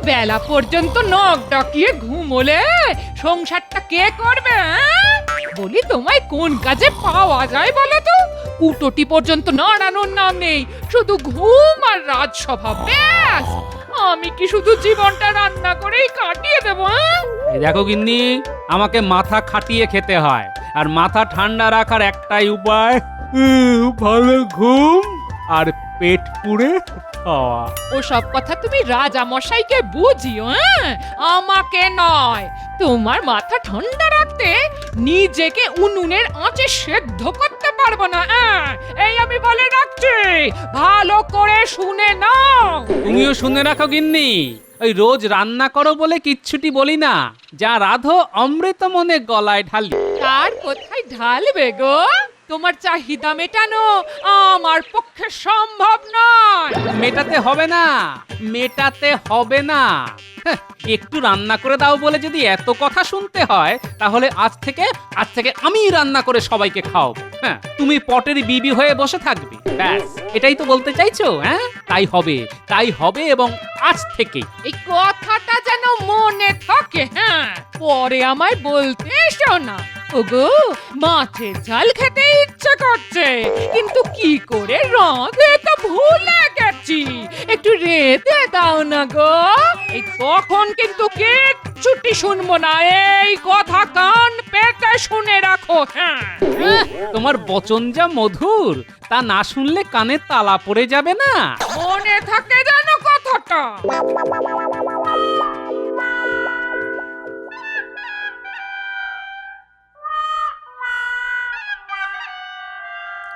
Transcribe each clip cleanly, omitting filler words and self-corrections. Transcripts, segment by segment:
বেলা পর্যন্ত নখ ডাকিয়ে ঘুমোলে সংসারটা কে করবে? বলি তোমায় কোন কাজে পাওয়া যায় বলো তো? কুটোটি পর্যন্ত নাড়ানোর নাম নেই, শুধু ঘুম আর রাজসভা, ব্যাস। আমি কি শুধু জীবনটা রান্না করেই কাটিয়ে দেবো? এই দেখো গিন্নি, আমাকে মাথা খাটিয়ে খেতে হয়, আর মাথা ঠান্ডা রাখার একটাই উপায়, ভালো ঘুম আর পেট পুড়ে খাওয়া। ও সব কথা তুমি রাজা মশাইকে বুঝিও, আমাকে নয়। তোমার মাথা ঠান্ডা রাখতে নিজেকে উনুনের আঁচে সেদ্ধ করতে পারবো না। এই আমি বলে রাখছি, ভালো করে শুনে নাও। তুমিও শুনে রাখো গিন্নি, ওই রোজ রান্না করো বলে কিচ্ছুটি বলি না, যা রাধো অমৃত মনে গলায় ঢালি। তার কোথায় ঢালবে গো? তোমার চাহিদা মেটানো আমার পক্ষে সম্ভব নয়। মেটাতে হবে না, মেটাতে হবে না। একটু রান্না করে দাও বলে যদি এত কথা শুনতে হয়, তাহলে আজ থেকে আমি রান্না করে সবাইকে খাওয়াবো। হ্যাঁ, তুমি পটের বিবি হয়ে বসে থাকবে, ব্যাস। এটাই তো বলতে চাইছো? হ্যাঁ, তাই হবে এবং আজ থেকে। এই কথাটা যেন মনে থাকে। পরে আমায় বলতে এসো না। ওগো, মাছের ঝাল খেতে ইচ্ছে করছে, কিন্তু কি করে রাঁধে তা ভুলে গেছি। একটু রেঁধে দাও না গো। এই তখন কিন্তু কিচ্ছুটি শুনবো না, এই কথা কান পেতে শুনে রাখো। তোমার বচন যা মধুর, তা না শুনলে কানে তালা পড়ে যাবে না? মনে থাকে যেন কথাটা।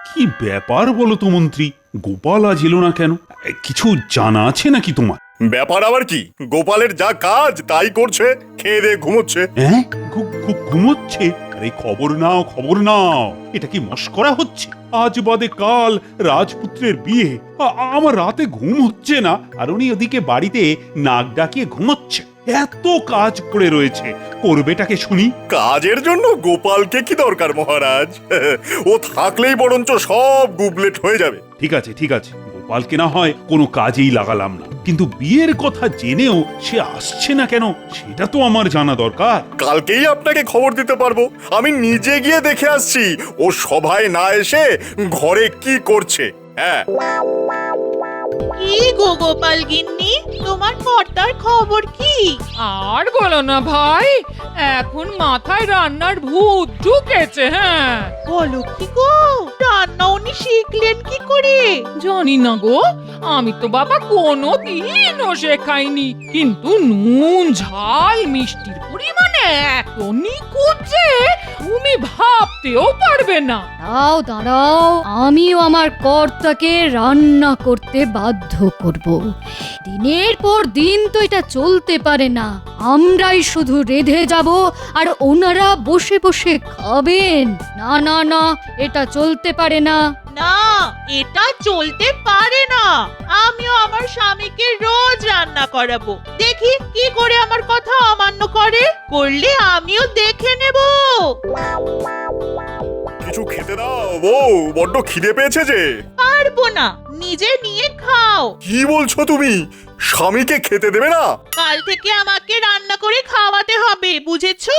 কি ব্যাপার বলো তো মন্ত্রী, গোপাল আজ এলো না কেন? কিছু জানা আছে নাকি তোমার? ব্যাপার আবার কি? গোপালের যা কাজ তাই করছে, খেয়ে দিয়ে ঘুমোচ্ছে। হ্যাঁ, ঘুমোচ্ছে? আরে খবর নাও, এটা কি মস্করা হচ্ছে? আজ বাদে কাল রাজপুত্রের বিয়ে, আমার রাতে ঘুম হচ্ছে না, আর উনি ওদিকে বাড়িতে নাক ডাকিয়ে ঘুমোচ্ছে। এত কাজ পড়ে রয়েছে, করবেটাকে শুনি। কাজের জন্য গোপালকে কি দরকার মহারাজ? ও থাকলেই বরঞ্চ সব গুবলেট হয়ে যাবে। ঠিক আছে, গোপালকে না হয় কোনো কাজেই লাগালাম না, কিন্তু বিয়ের কথা জেনেও সে আসছে না কেন, সেটা তো আমার জানা দরকার। কালকেই আপনাকে খবর দিতে পারবো। আমি নিজে গিয়ে দেখে আসছি ও সভায় না এসে ঘরে কি করছে। হ্যাঁ, কি গো গোপাল গিন্নি, তোমার কর্তার খবর কি? আর বলো না ভাই, এখন মাথায় রান্নার ভূত ঢুকেছে। বলো কি গো, রান্না উনি শিখলেন কি করে? জানি না গো, আমি তো বাবা কোনো দিনও শেখাইনি, কিন্তু নুন ঝাল মিষ্টির পরিমাণে এত নিখুঁত যে তুমি ভাবতেও পারবে না। দাঁড়াও, আমিও আমার কর্তাকে রান্না করতে বাধ্য করব। দিনের পর দিন তো এটা চলতে পারে না। আমরাই শুধু রেঁধে যাব আর ওনারা বসে বসে খাবেন। না, এটা চলতে পারে না। না, এটা চলতে পারে না। আমিও আমার স্বামীকে রোজ রান্না করাবো, দেখি কি করে আমার কথা অমান্য করলে আমিও দেখে নেব। কিছু খেতে দাও বউ, বড্ড খিদে পেয়েছে যে। পারবো না, নিজে নিয়ে খাও। কি বলছো তুমি? স্বামীকে খেতে দেবে না? কাল থেকে আমাকে রান্না করে খাওয়াতে হবে, বুঝেছো?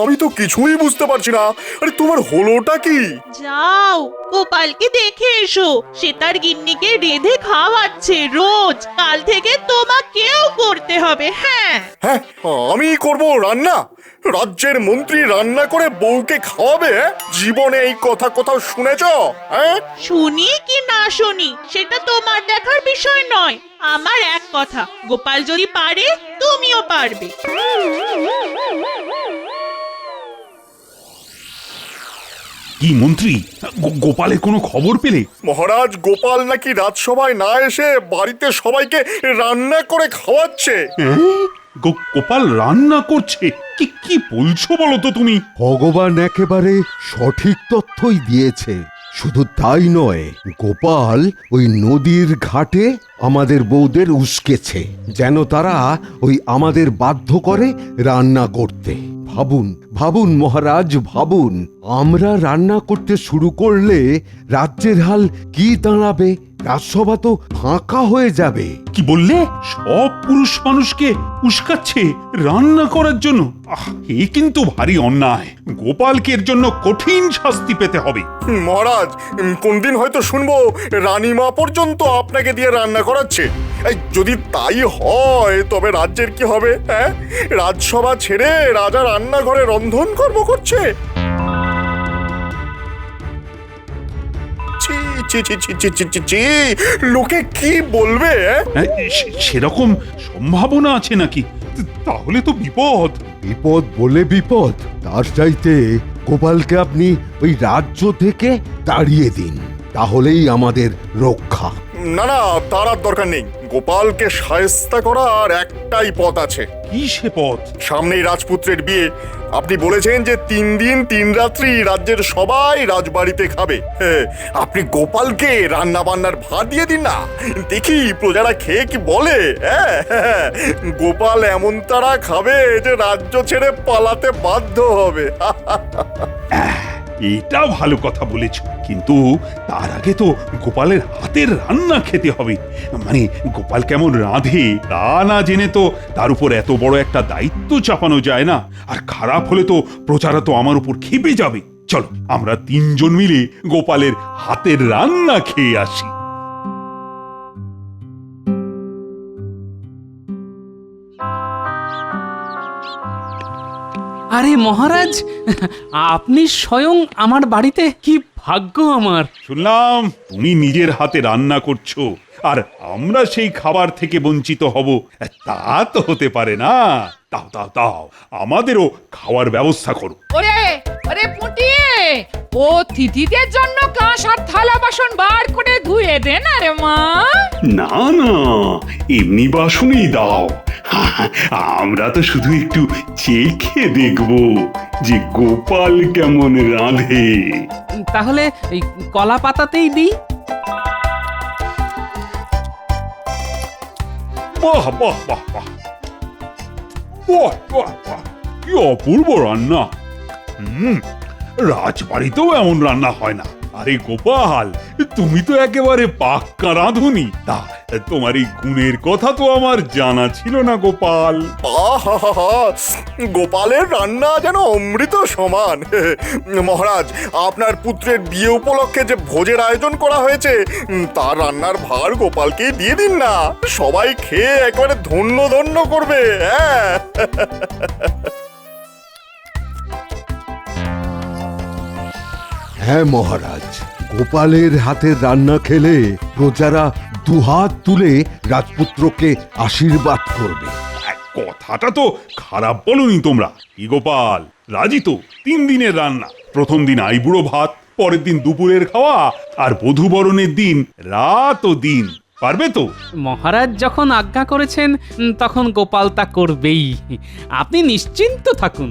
আমি তো কিছুই বুঝতে পারছি না। আরে তোমার হলোটা কি? যাও, গোপালকে দেখে এসো, সে তার গিন্নিকে রেঁধে খাওয়াচ্ছে রোজ। কাল থেকে তোমাকেও করতে হবে। হ্যাঁ, আমি করব রান্না? রাজ্যের মন্ত্রী রান্না করে বউকে খাওয়াবে? জীবনে এই কথা কোথাও শুনেছো? শুনি কি না শুনি সেটা তোমার দেখার বিষয় নয়। আমার এক কথা, গোপাল যদি পারে তুমিও পারবে। কি মন্ত্রী, গোপালের কোনো খবর পেলে? মহারাজ, গোপাল নাকি রাজসভায় না এসে বাড়িতে সবাইকে রান্না করে খাওয়াচ্ছে। গোপাল রান্না করছে? কি বলছো বলো তো তুমি? ভগবান একেবারে সঠিক তথ্যই দিয়েছে। শুধু তাই নয়, গোপাল ওই নদীর ঘাটে আমাদের বউদের উস্কেছে, যেন তারা ওই আমাদের বাধ্য করে রান্না করতে। ভাবুন মহারাজ, ভাবুন, আমরা রান্না করতে শুরু করলে রাজ্যের হাল কি দাঁড়াবে? রাজসভা তো ফাঁকা হয়ে যাবে। কি বললে? সব পুরুষ মানুষকে উস্কাচ্ছে রান্না করার জন্য? এ কিন্তু ভারী অন্যায়। গোপালকে এর জন্য কঠিন শাস্তি পেতে হবে। মহারাজ, কোনদিন হয়তো শুনবো রানীমা পর্যন্ত আপনাকে দিয়ে রান্না করাচ্ছে। এই যদি তাই হয় তবে রাজ্যের কি হবে? হ্যাঁ, রাজসভা ছেড়ে রাজা রান্নাঘরে রন্ধন কর্ম করছে। ছি, ছি, ছি, ছি, ছি, ছি, ছি, ছি, লোকে কি বলবে? সেরকম সম্ভাবনা আছে নাকি? তাহলে তো বিপদ। বিপদ বলে বিপদ, তার চাইতে গোপালকে আপনি ওই রাজ্য থেকে তাড়িয়ে দিন, তাহলেই আমাদের রক্ষা। না না, তার আর দরকার নেই। গোপালকে শায়েস্তা করার একটাই পথ আছে। কি সে পথ? সামনেই রাজপুত্রের বিয়ে। আপনি বলেছেন যে 3 দিন 3 রাত্রি রাজ্যের সবাই রাজবাড়িতে খাবে। আপনি গোপালকে রান্না বান্নার ভার দিয়ে দিন না, দেখি প্রজারা খেয়ে কি বলে। গোপাল এমন তারা খাবে যে রাজ্য ছেড়ে পালাতে বাধ্য হবে। এটা ভালো কথা বলেছ, কিন্তু তার আগে তো গোপালের হাতের রান্না খেতে হবে। মানে গোপাল কেমন রাঁধে তা না জেনে তো তার উপর এত বড় একটা দায়িত্ব চাপানো যায় না। আর খারাপ হলে তো প্রজারা তো আমার উপর ক্ষেপে যাবে। চলো আমরা 3 জন মিলে গোপালের হাতের রান্না খেয়ে আসি। আরে মহারাজ, আপনি স্বয়ং আমার বাড়িতে, কি ভাগ্য আমার। শুনলাম তুমি নিজের হাতে রান্না করছো, আর আমরা সেই খাবার থেকে বঞ্চিত হব। তা তো হতে পারে না। দাও দাও দাও, আমাদেরও খাওয়ার ব্যবস্থা করো। ওরে ওরে পুটিয়ে, অতিথিদের জন্য কাঁস আর থালা বাসন বার করে ধুয়ে দে না রে মা। না না, এমনি বাসনই দাও। আমরা তো শুধু একটু চেখে দেখব যে গোপাল কেমন রাঁধে। তাহলে এই কলা পাতাতেই দিই। বাহ বাহ বাহ বাহ, বাহ বাহ বাহ, কি অপূর্ব রান্না। রাজবাড়িতেও এমন রান্না হয় না। আরে গোপাল, তুমি তো একেবারে পাক্কা রাঁধুনি। তা তোমার এই গুণের কথা তো আমার জানা ছিল না গোপাল। আহা, গোপালের রান্না যেন অমৃত সমান। মহারাজ, আপনার পুত্রের বিয়ে উপলক্ষে যে ভোজের আয়োজন করা হয়েছে তার রান্নার ভার গোপালকে দিয়ে দিন না। সবাই খেয়ে একেবারে ধন্য ধন্য করবে। হ্যাঁ, হ্যাঁ মহারাজ, গোপালের হাতের রান্না খেলে প্রজারা দুহাত তুলে রাজপুত্রকে আশীর্বাদ করবে। কথাটা তো খারাপ বলনি তোমরা। কি গোপাল, রাজি তো? 3 দিনের রান্না, প্রথম দিন আইবুড়ো ভাত, পরের দিন দুপুরের খাওয়া, আর বধূবরণের দিন রাত ও দিন। পারবে তো? মহারাজ যখন আজ্ঞা করেছেন তখন গোপাল তা করবেই। আপনি নিশ্চিন্ত থাকুন।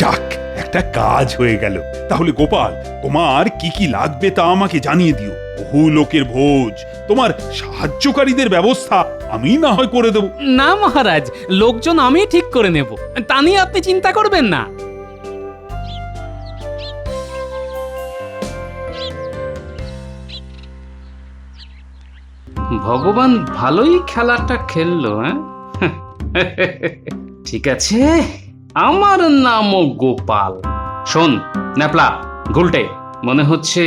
যাক, একটা কাজ হয়ে গেল। তাহলে গোপাল, তোমার কি কি লাগবে তা আমাকে জানিয়ে দিও। বহু লোকের ভোজ, তোমার সাহায্যকারীদের ব্যবস্থা আমি না হয় করে দেব। না মহারাজ, লোকজন আমি ঠিক করে নেব, তা নিয়ে আপনি চিন্তা করবেন না। ভগবান ভালোই খেলাটা খেললো। ঠিক আছে, আমার নামও গোপাল। শোন ন্যাপলা, গুলটে, মনে হচ্ছে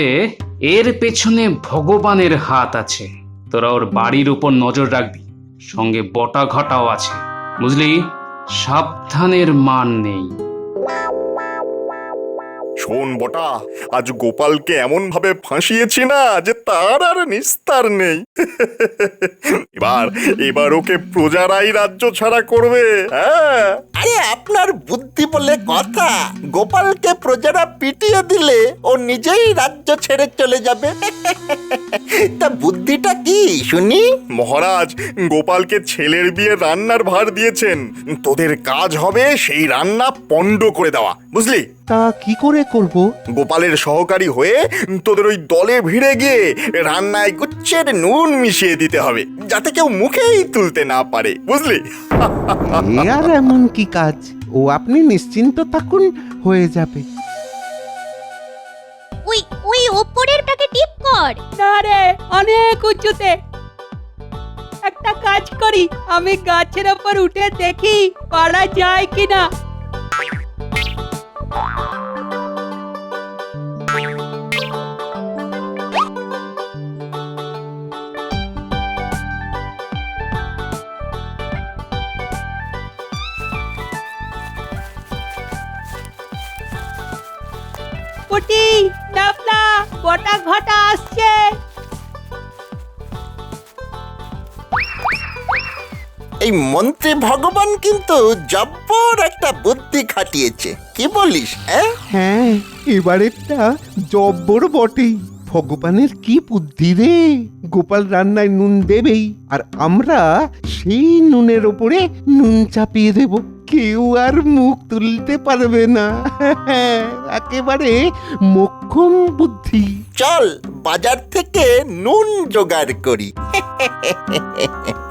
এর পেছনে ভগবানের হাত আছে। তোরা ওর বাড়ির উপর নজর রাখবি, সঙ্গে বটা ঘটাও আছে, বুঝলি? সাবধানের মান নেই। শোন বটা, আজ গোপালকে এমন ভাবে ফাঁসিয়েছি না যে তার আর নিস্তার নেই। এবার ওকে প্রজারাই রাজ্য ছাড়া করবে। হ্যাঁ, আরে আপনার বুদ্ধি বলে কথা, গোপালকে প্রজারা পিটিয়ে দিলে ও নিজেই রাজ্য ছেড়ে চলে যাবে। তা বুদ্ধিটা কি শুনি? মহারাজ গোপালকে ছেলের বিয়ে রান্নার ভার দিয়েছেন। তোদের কাজ হবে সেই রান্না পণ্ড করে দেওয়া, বুঝলি? তা কি করে করব? গোপালের সহকারী হয়ে তোদের ওই দলে ভিড়ে গিয়ে রান্নায় গুচ্ছের নুন মিশিয়ে দিতে হবে, যাতে কেউ মুখেই তুলতে না পারে, বুঝলি? এ আর এমন কি কাজ, ও আপনি নিশ্চিন্ত থাকুন, হয়ে যাবে। ওই ওই ওপরেরটাকে টিপ কর। না রে, অনেক উঁচুতে। একটা কাজ করি, আমি গাছের ওপর উঠে দেখি পারা যায় কিনা। পুটি, ডাবলা, গোটা ঘটা আসছে। এই মন্ত্রী ভগবান কিন্তু জব্বর একটা বুদ্ধি খাটিয়েছে, কি বলিস? হ্যাঁ, এবারেরটা জব্বর বটেই। ভগবানের কি বুদ্ধি রে! গোপাল রান্নায় নুন দেবেই, আর আমরা সেই নুনের ওপরে নুন চাপিয়ে দেব। কেউ আর মুখ তুলতে পারবে না। একেবারে মোক্ষম বুদ্ধি। চল বাজার থেকে নুন জোগাড় করি।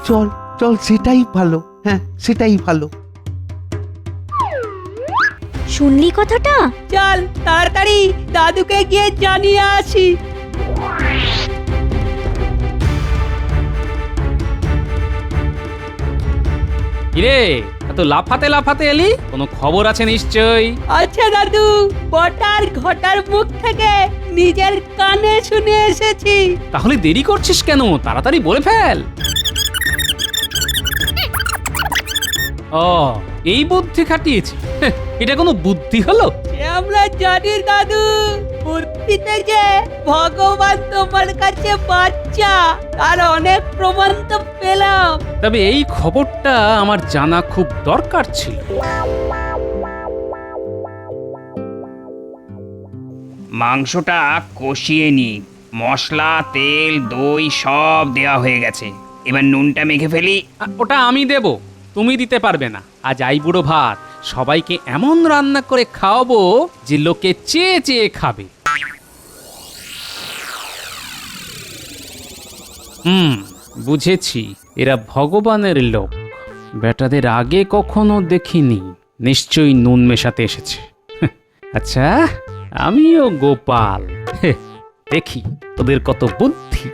চল চল, সেটাই ভালো। হ্যাঁ, সেটাই ভালো। শুনলি কথাটা? চল তাড়াতাড়ি দাদুকে গিয়ে জানিয়ে আসি। কিরে, এত লাফাতে লাফাতে এলি? কোনো খবর আছে নিশ্চয়ই। আচ্ছা দাদু, বটার ঘটার মুখ থেকে নিজের কানে শুনে এসেছি। তাহলে দেরি করছিস কেন? তাড়াতাড়ি বলে ফেল। ও, এই বুদ্ধি খাটিয়েছি। এটা কোনো বুদ্ধি হলো? সে আমরা জানি দাদু, বুদ্ধিতে যে ভগবান তোমার কাছে বাচ্চা, তার অনেক প্রমাণ তো পেলাম। তবে এই খবরটা আমার জানা খুব দরকার ছিল। মাংসটা কষিয়ে নি, মশলা, তেল, দই সব দেওয়া হয়ে গেছে। এবার নুনটা মেখে ফেলি। ওটা আমি দেব, তুমি দিতে পারবে না। আজ আইবুড়ো ভাত সবাইকে এমন রান্না করে খাওয়াবো যে লোকে চেয়ে চেয়ে খাবে। বুঝেছি, এরা ভগবানের লোক। বেটাদের আগে কখনো দেখিনি, নিশ্চয়ই নুন মেশাতে এসেছে। আচ্ছা, আমিও গোপাল, দেখি তোদের কত বুদ্ধি।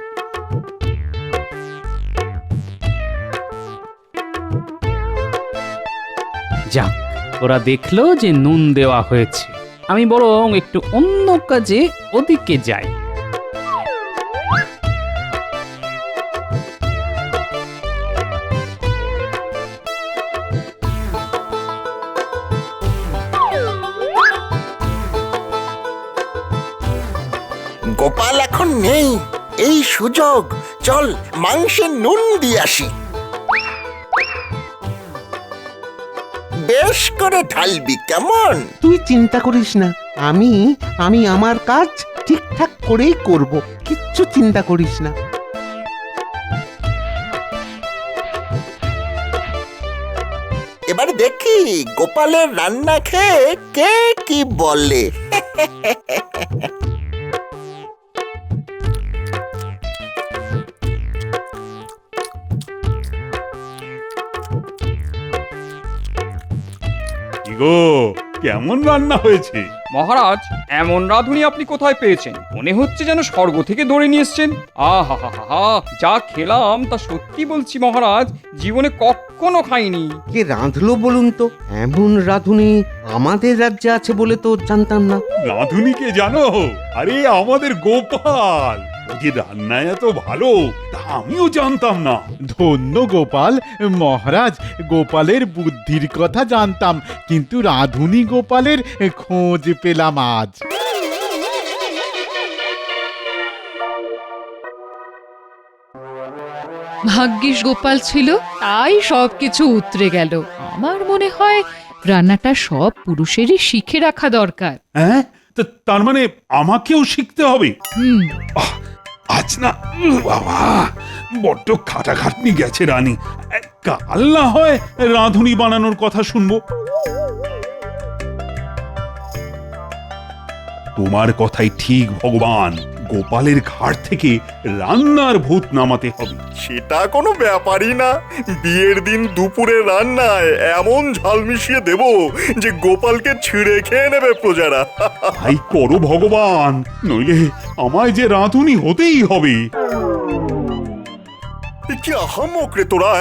যাক, ওরা দেখলো যে নুন দেওয়া হয়েছে। আমি বরং একটু অন্য কাজে ওদিকে যাই। গোপাল এখন নেই, এই সুযোগ। চল মাংসে নুন দিয়ে আসি। বেশ করে ঢালবি, কেমন? তুই চিন্তা করিস না, আমি আমি আমার কাজ ঠিকঠাক করেই করব। কিচ্ছু চিন্তা করিস না। এবার দেখি গোপালের রান্না খেয়ে কে কি বলে। কি গো, কেমন রান্না হয়েছে? মহারাজ, এমন রাঁধুনি আপনি কোথায় পেয়েছেন? মনে হচ্ছে যেন স্বর্গ থেকে ধরে নিয়ে এসছেন। আহা হা হা, যা খেলাম তা সত্যি বলছি মহারাজ, জীবনে কখনো খাইনি। কে রাঁধলো বলুন তো? এমন রাঁধুনি আমাদের রাজ্যে আছে বলে তো জানতাম না। রাঁধুনিকে জানো? আরে আমাদের গোপাল। ও যে রান্নায় এত ভালো তা আমিও জানতাম না। ধন্য গোপাল মহারাজ, গোপালের বুদ্ধির কথা জানতাম, কিন্তু রাঁধুনি গোপালের খোঁজ পেলাম আজ। ভাগ্যিস গোপাল ছিল, তাই সবকিছু উতরে গেল। আমার মনে হয় রান্নাটা সব পুরুষেরই শিখে রাখা দরকার। হ্যাঁ, তার মানে আমাকেও শিখতে হবে? হুম। আজ না বাবা, বড্ড খাটাখাটনি গেছে রানী। কাল না হয় রাঁধুনি বানানোর কথা শুনবো। তোমার কথাই ঠিক ভগবান, গোপালের ঘাট থেকে রান্নার ভূত নামাতে হবে। সেটা কোনো ব্যাপারই না। বিয়ের দিন দুপুরে রান্নায় এমন ঝাল মিশিয়ে দেব যে গোপালকে ছিঁড়ে খেয়ে নেবে প্রজারা। তাই করো ভগবান, নইলে আমায় যে রাঁধুনি হতেই হবে। কি আহামক রে তোরা,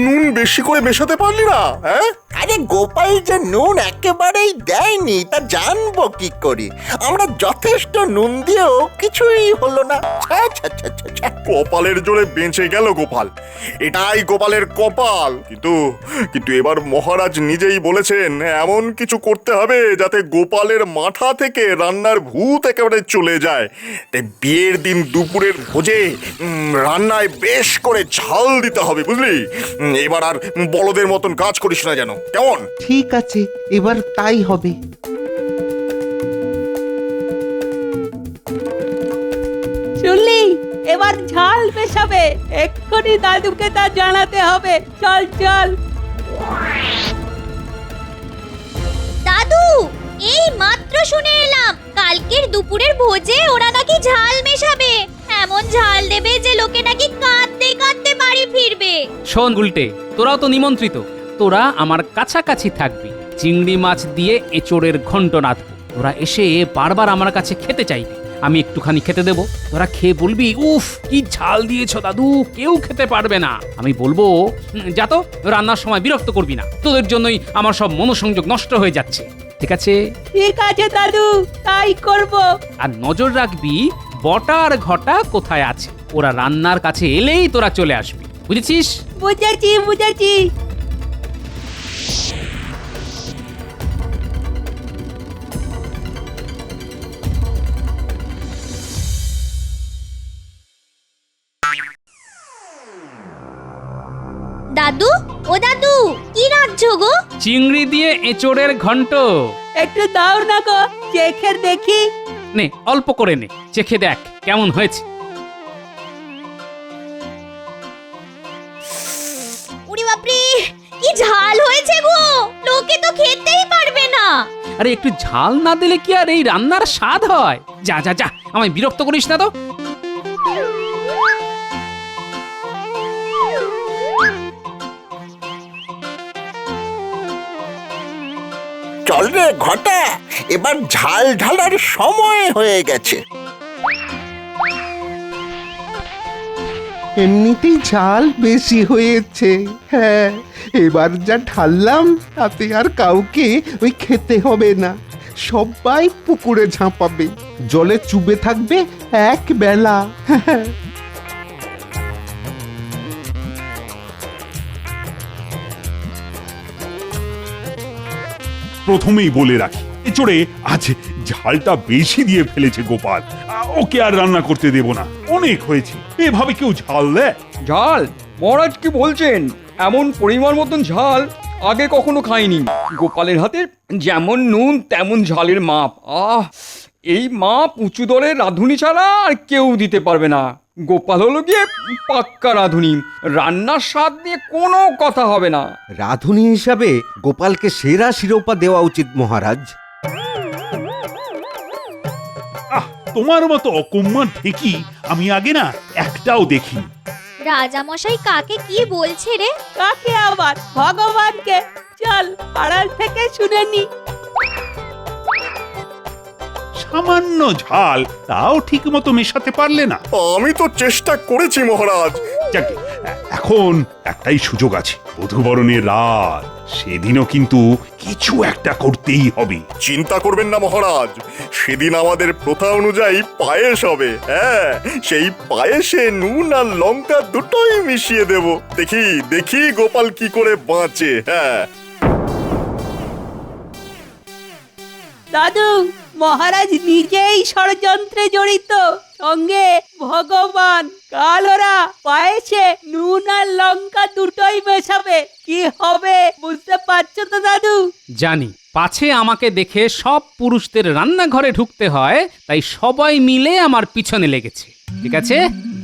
নুন বেশি করে মেশাতে পারলি না? হ্যাঁ, আরে গোপাল যে নুন একেবারেই দেয়নি তা জানবো কি করে? আমরা যথেষ্ট নুন দিয়েও কিছুই হলো না। ছ্যা, ছ্যা, ছ্যা, ছ্যা, ছ্যা। কপালের জোরে বেঁচে গেল গোপাল। এটাই গোপালের কপাল। কিন্তু এবার মহারাজ নিজেই বলেছেন এমন কিছু করতে হবে যাতে গোপালের মাথা থেকে রান্নার ভূত একেবারে চলে যায়। তাই বিয়ের দিন দুপুরের ভোজে রান্নায় বেশ করে ঝাল দিতে হবে, বুঝলি? এবার আর বলদের মতন কাজ করিস না যেন, কেমন? ঠিক আছে, এবার তাই হবে। শুনলি, এবার ঝাল মেশাবে। এক্ষুনি দাদুকে তা জানাতে হবে। চল চল। দাদু, এই মাত্র শুনে এলাম কালকের দুপুরের ভোজে ওরা নাকি ঝাল মেশাবে। এমন ঝাল দেবে যে লোকে নাকি কাঁদতে কাঁদতে বাড়ি ফিরবে। শোন গুলটে, তোরাও তো নিমন্ত্রিত। তোরা আমার কাছাকাছি থাকবি। চিংড়ি মাছ দিয়ে এঁচোড়ের ঘন্ট রাঁধবো। তোরা এসে বারবার আমার কাছে খেতে চাইবি, আমি একটুখানি খেতে দেবো। তোরা খেয়ে বলবি, উফ কি ঝাল দিয়েছো দাদু, কেউ খেতে পারবে না। আমি বলবো, যা তো, রান্নার সময় বিরক্ত করবি না, তোদের জন্যই আমার সব মনোসংযোগ নষ্ট হয়ে যাচ্ছে। ঠিক আছে? ঠিক আছে দাদু, তাই করব। আর নজর রাখবি বটা আর ঘটা কোথায় আছে। ওরা রান্নার কাছে এলেই তোরা চলে আসবি, বুঝেছিস? বুঝেছি বুঝেছি। দাদু, ও দাদু, কি রাখছো গো? চিংড়ি দিয়ে এঁচোড়ের ঘন্ট। একটু দাও না গো, চেখে দেখি। নে, অল্প করে নে, চেখে দেখ কেমন হয়েছে। উড়ি বাপরে, কি ঝাল হয়েছে গো, লোকে তো খেতেই পারবে না। আরে একটু ঝাল না দিলে কি আর এই রান্নার স্বাদ হয়? যা যা যা, আমায় বিরক্ত করিস না তো। চল রে ঘটা, এবার ঝাল ঢালার সময় হয়ে গেছে। এমনিতেই ঝাল বেশি হয়েছে। হ্যাঁ, এবার যা ঢাললাম তাতে আর কাউকে ওই খেতে হবে না। সবাই পুকুরে ঝাঁপাবে, জলে চুবে থাকবে এক বেলা। প্রথমেই বলে রাখি, এচোড়ে আজ ঝালটা বেশি দিয়ে ফেলেছে গোপাল। ওকে আর রান্না করতে দেব না, অনেক হয়েছে। এভাবে কেউ ঝাল দেয়? ঝাল? মহারাজ কি বলছেন? এমন পরিমাণ মতন ঝাল আগে কখনো খাইনি। গোপালের হাতের যেমন নুন তেমন ঝালের মাপ। এই মাপ উঁচু দরের রাঁধুনি ছাড়া আর কেউ দিতে পারবে না। গোপাল হলো গিয়ে পাক্কা রাঁধুনি, রান্নার স্বাদ নিয়ে কোনো কথা হবে না। রাঁধুনি হিসাবে গোপালকে সেরা শিরোপা দেওয়া উচিত মহারাজ। তোমার মতো অকম্মার ঢেকি আমি আগে না একটাও দেখিনি। রাজামশাই কাকে কি বলছে রে? কাকে আবার? ভগবানকে। চল আড়াল থেকে শুনে নি। সামান্য ঝাল, তাও ঠিক মতো মেশাতে পারলে না। আমি তো চেষ্টা করেছি মহারাজ। যাকে, এখন একটাই সুযোগ আছে, বধূবরণের রাত, সেদিনও কিন্তু কিছু একটা করতেই হবে। চিন্তা করবেন না মহারাজ, সেদিন আমাদের প্রথা অনুযায়ী পায়েস হবে। হ্যাঁ, সেই পায়েসে নুন আর লঙ্কা দুটোই মিশিয়ে দেব। দেখি দেখি গোপাল কি করে বাঁচে। হ্যাঁ দাদু, মহারাজ নিজেই ষড়যন্ত্রে জড়িত, সঙ্গে ভগবান। কাল ওরা পায়েসে নুন আর লঙ্কা দুটোই মেশাবে। কি হবে বুঝতে পারছো তো দাদু? জানি, পাছে আমাকে দেখে সব পুরুষদের রান্নাঘরে ঢুকতে হয়, তাই সবাই মিলে আমার পিছনে লেগেছে। ঠিক আছে,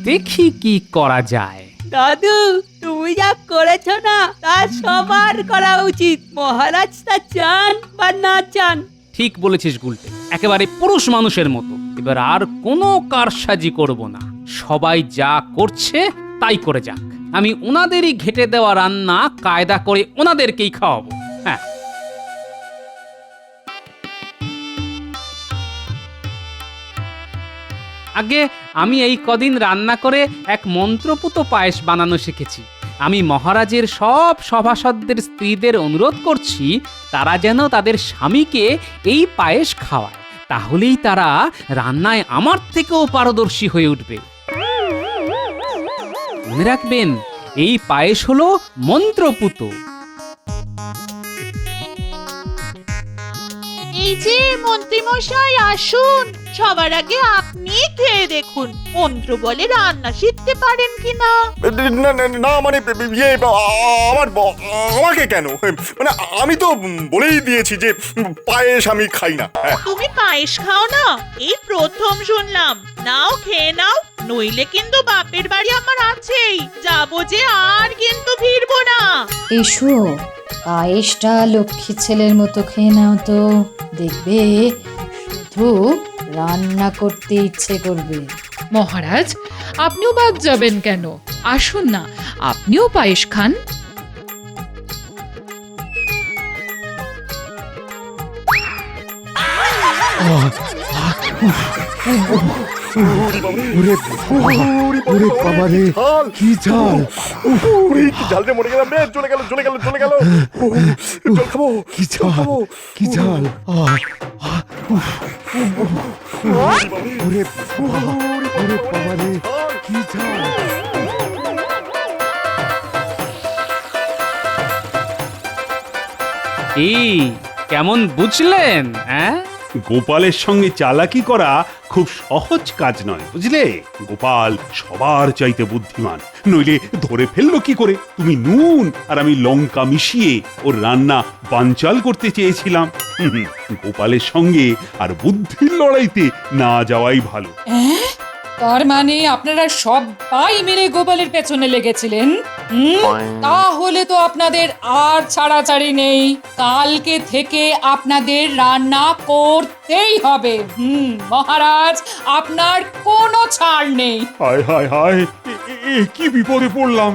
দেখি কি করা যায়। দাদু, তুমি যা করেছো না তা সবার করা উচিত, মহারাজ তা চান বা না চান। ঠিক বলেছিস গুলটে, একেবারে পুরুষ মানুষের মতো। এবার আর কোনো কারসাজি করব না, সবাই যা করছে তাই করে যাক। আমি ওনাদেরই ঘেটে দেওয়া রান্না কায়দা করে ওনাদেরকেই খাওয়াবো। হ্যাঁ, আগে আমি এই কদিন রান্না করে এক মন্ত্রপুত পায়েস বানানো শিখেছি। আমি মহারাজের সব সভাসদদের স্ত্রীদের অনুরোধ করছি তারা যেন তাদের স্বামীকে এই পায়েস খাওয়ায়, তাহলেই তারা রান্নায় আমার থেকেও পারদর্শী হয়ে উঠবে। মনে রাখবেন, এই পায়েস হলো মন্ত্রপুত। এই যে মন্ত্রী মশাই আসুন, সবার আগে আপনি খেয়ে দেখুন মন্ত্র বলে রান্না শিখতে পারেন কিনা। না না না, মানে ইয়ে আমাকে কেন? মানে আমি তো বলেই দিয়েছি যে পায়েস আমি খাই না। হ্যাঁ। তুমি পায়েস খাও না? এই প্রথম শুনলাম। নাও খেয়ে নাও, নইলে কিন্তু বাপের বাড়ি আমার আছেই, যাবো যে আর কিন্তু ফিরবো না। এসো, পায়েসটা লক্ষ্মী ছেলের মতো খেয়ে নাও তো, দেখবে শুধু রান্না করতে ইচ্ছে করবে। মহারাজ, আপনিও বাদ যাবেন কেন? আসুন না, আপনিও পায়েস খান। ওরে বাবা রে, কি ঝাল! কি ঝাল রে, মরে গেলাম রে, চলে গেল চলে গেল চলে গেল। জল খাবো, কি ঝাল, কি ঝাল! ওরে বাবা রে, কি ঝাল! এই কেমন বুঝলেন? হ্যাঁ, গোপালের সঙ্গে চালাকি করা খুব সহজ কাজ নয়, বুঝলে? গোপাল সবার চাইতে বুদ্ধিমান, নইলে ধরে ফেললো কি করে? তুমি নুন আর আমি লঙ্কা মিশিয়ে ওর রান্না বানচাল করতে চেয়েছিলাম। গোপালের সঙ্গে আর বুদ্ধির লড়াইতে না যাওয়াই ভালো। তার মানে আপনারা সবাই মিলে গোপালের পেছনে লেগেছিলেন? তাহলে তো আপনাদের আর ছাড়াছাড়ি নেই, কালকে থেকে আপনাদের রান্না করতেই হবে। মহারাজ, আপনার কোনো ছাড় নেই। হায় হায় হায়, কি বিপদে পড়লাম!